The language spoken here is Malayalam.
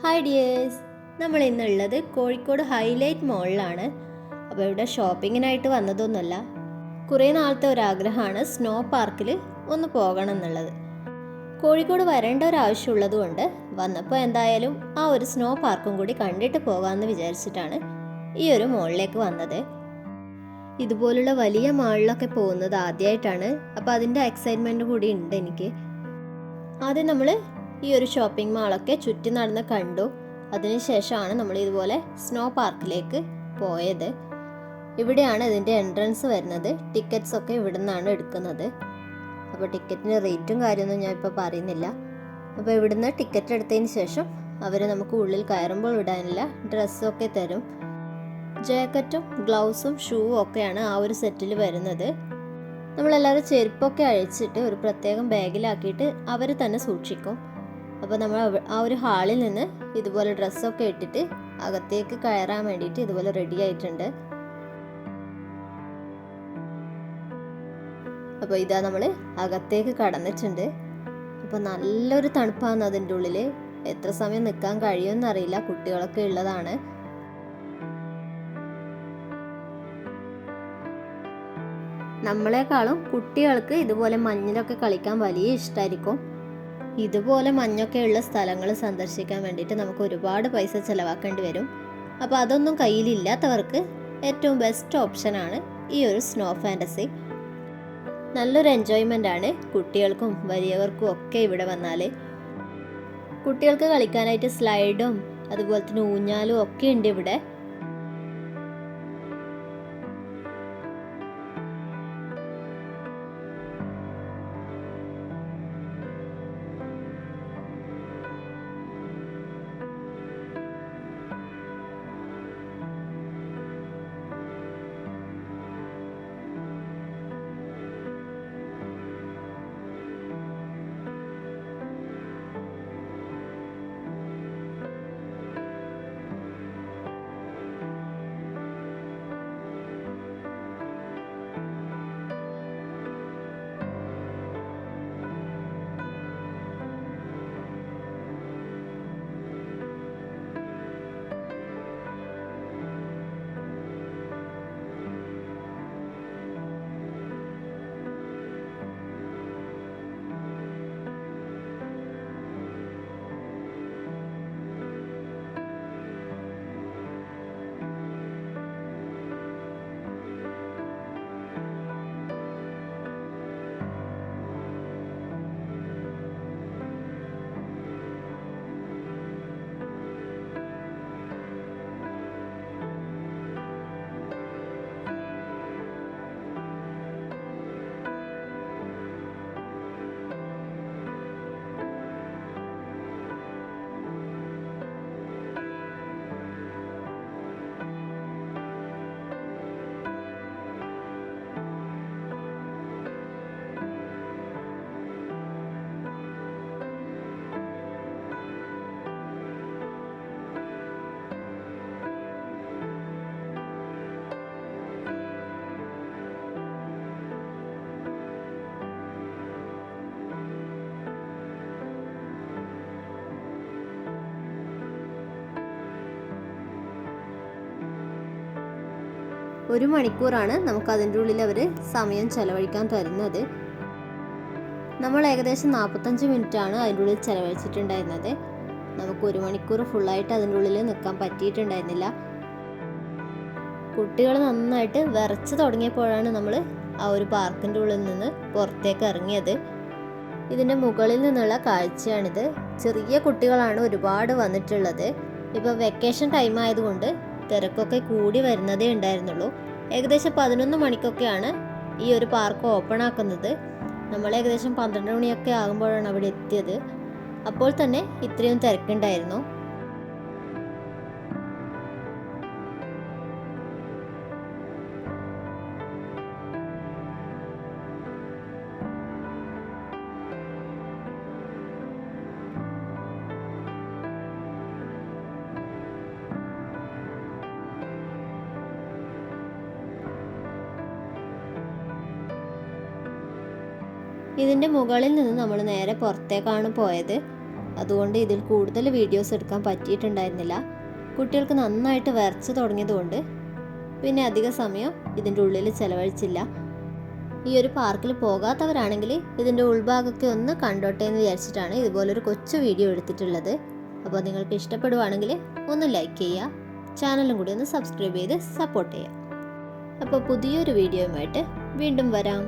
ഹായ് ഡിയേഴ്സ്, നമ്മൾ ഇന്നുള്ളത് കോഴിക്കോട് ഹൈലൈറ്റ് മോളിലാണ്. അപ്പോൾ ഇവിടെ ഷോപ്പിങ്ങിനായിട്ട് വന്നതൊന്നുമല്ല. കുറേ നാളത്തെ ഒരാഗ്രഹമാണ് സ്നോ പാർക്കിൽ ഒന്ന് പോകണം എന്നുള്ളത്. കോഴിക്കോട് വരേണ്ട ഒരാവശ്യമുള്ളത് കൊണ്ട് വന്നപ്പോൾ എന്തായാലും ആ ഒരു സ്നോ പാർക്കും കൂടി കണ്ടിട്ട് പോകാമെന്ന് വിചാരിച്ചിട്ടാണ് ഈ ഒരു മോളിലേക്ക് വന്നത്. ഇതുപോലുള്ള വലിയ മാളിലൊക്കെ പോകുന്നത് ആദ്യമായിട്ടാണ്. അപ്പോൾ അതിൻ്റെ എക്സൈറ്റ്മെൻറ്റ് കൂടി ഉണ്ട് എനിക്ക്. ആദ്യം നമ്മൾ ഈ ഒരു ഷോപ്പിംഗ് മാളൊക്കെ ചുറ്റി നടന്ന് കണ്ടു. അതിനുശേഷമാണ് നമ്മൾ ഇതുപോലെ സ്നോ പാർക്കിലേക്ക് പോയത്. ഇവിടെയാണ് ഇതിൻ്റെ എൻട്രൻസ് വരുന്നത്. ടിക്കറ്റ്സ് ഒക്കെ ഇവിടെ നിന്നാണ് എടുക്കുന്നത്. അപ്പോൾ ടിക്കറ്റിൻ്റെ റേറ്റും കാര്യമൊന്നും ഞാൻ ഇപ്പോൾ പറയുന്നില്ല. അപ്പോൾ ഇവിടുന്ന് ടിക്കറ്റ് എടുത്തതിന് ശേഷം അവർ നമുക്ക് ഉള്ളിൽ കയറുമ്പോൾ ഇടാനുള്ള ഡ്രസ്സൊക്കെ തരും. ജാക്കറ്റും ഗ്ലൗസും ഷൂവും ഒക്കെയാണ് ആ ഒരു സെറ്റിൽ വരുന്നത്. നമ്മളെല്ലാവരും ചെരുപ്പൊക്കെ അഴിച്ചിട്ട് ഒരു പ്രത്യേകം ബാഗിലാക്കിയിട്ട് അവർ തന്നെ സൂക്ഷിക്കും. അപ്പോൾ നമ്മൾ ആ ഒരു ഹാളിൽ നിന്ന് ഇതുപോലെ ഡ്രസ്സൊക്കെ ഇട്ടിട്ട് അകത്തേക്ക് കയറാൻ വേണ്ടിയിട്ട് ഇതുപോലെ റെഡി ആയിട്ടുണ്ട്. അപ്പോൾ ഇതാ നമ്മൾ അകത്തേക്ക് കടന്നിട്ടുണ്ട്. അപ്പോൾ നല്ലൊരു തണുപ്പാണ് അതിൻ്റെ ഉള്ളിൽ. എത്ര സമയം നിൽക്കാൻ കഴിയുമെന്നറിയില്ല, കുട്ടികളൊക്കെ ഉള്ളതാണ്. നമ്മളെക്കാളും കുട്ടികൾക്ക് ഇതുപോലെ മഞ്ഞിലൊക്കെ കളിക്കാൻ വലിയ ഇഷ്ടമായിരിക്കും. ഇതുപോലെ മഞ്ഞൊക്കെ ഉള്ള സ്ഥലങ്ങൾ സന്ദർശിക്കാൻ വേണ്ടിയിട്ട് നമുക്ക് ഒരുപാട് പൈസ ചിലവാക്കേണ്ടി വരും. അപ്പോൾ അതൊന്നും കയ്യിലില്ലാത്തവർക്ക് ഏറ്റവും ബെസ്റ്റ് ഓപ്ഷനാണ് ഈ ഒരു സ്നോ ഫാൻറ്റസി. നല്ലൊരു എൻജോയ്മെൻ്റ് ആണ് കുട്ടികൾക്കും വലിയവർക്കും ഒക്കെ ഇവിടെ വന്നാൽ. കുട്ടികൾക്ക് കളിക്കാനായിട്ട് സ്ലൈഡും അതുപോലെ തന്നെ ഊഞ്ഞാലും ഒക്കെ ഉണ്ട് ഇവിടെ. ഒരു മണിക്കൂറാണ് നമുക്ക് അതിൻ്റെ ഉള്ളിൽ അവർ സമയം ചെലവഴിക്കാൻ തരുന്നത്. നമ്മൾ ഏകദേശം 45 മിനിറ്റാണ് അതിൻ്റെ ഉള്ളിൽ ചെലവഴിച്ചിട്ടുണ്ടായിരുന്നത്. നമുക്ക് 1 മണിക്കൂർ ഫുള്ളായിട്ട് അതിൻ്റെ ഉള്ളിൽ നിൽക്കാൻ പറ്റിയിട്ടുണ്ടായിരുന്നില്ല. കുട്ടികൾ നന്നായിട്ട് വിറച്ച് തുടങ്ങിയപ്പോഴാണ് നമ്മൾ ആ ഒരു പാർക്കിൻ്റെ ഉള്ളിൽ നിന്ന് പുറത്തേക്ക് ഇറങ്ങിയത്. ഇതിൻ്റെ മുകളിൽ നിന്നുള്ള കാഴ്ചയാണിത്. ചെറിയ കുട്ടികളാണ് ഒരുപാട് വന്നിട്ടുള്ളത്. ഇപ്പോൾ വെക്കേഷൻ ടൈം ആയതുകൊണ്ട് തിരക്കൊക്കെ കൂടി വരുന്നതേ ഉണ്ടായിരുന്നുള്ളൂ. ഏകദേശം 11 മണിക്കൊക്കെയാണ് ഈ ഒരു പാർക്ക് ഓപ്പൺ ആക്കുന്നത്. നമ്മൾ ഏകദേശം 12 മണിയൊക്കെ ആകുമ്പോഴാണ് അവിടെ എത്തിയത്. അപ്പോൾ തന്നെ ഇത്രയും തിരക്കുണ്ടായിരുന്നു. ഇതിൻ്റെ മുകളിൽ നിന്ന് നമ്മൾ നേരെ പുറത്തേക്കാണ് പോയത്. അതുകൊണ്ട് ഇതിൽ കൂടുതൽ വീഡിയോസ് എടുക്കാൻ പറ്റിയിട്ടുണ്ടായിരുന്നില്ല. കുട്ടികൾക്ക് നന്നായിട്ട് വിറച്ച് തുടങ്ങിയതുകൊണ്ട് പിന്നെ അധിക സമയം ഇതിൻ്റെ ഉള്ളിൽ ചിലവഴിച്ചില്ല. ഈ ഒരു പാർക്കിൽ പോകാത്തവരാണെങ്കിൽ ഇതിൻ്റെ ഉൾഭാഗമൊക്കെ ഒന്ന് കണ്ടോട്ടെ എന്ന് വിചാരിച്ചിട്ടാണ് ഇതുപോലൊരു കൊച്ചു വീഡിയോ എടുത്തിട്ടുള്ളത്. അപ്പോൾ നിങ്ങൾക്ക് ഇഷ്ടപ്പെടുവാണെങ്കിൽ ഒന്ന് ലൈക്ക് ചെയ്യുക, ചാനലും കൂടി ഒന്ന് സബ്സ്ക്രൈബ് ചെയ്ത് സപ്പോർട്ട് ചെയ്യുക. അപ്പോൾ പുതിയൊരു വീഡിയോയുമായിട്ട് വീണ്ടും വരാം.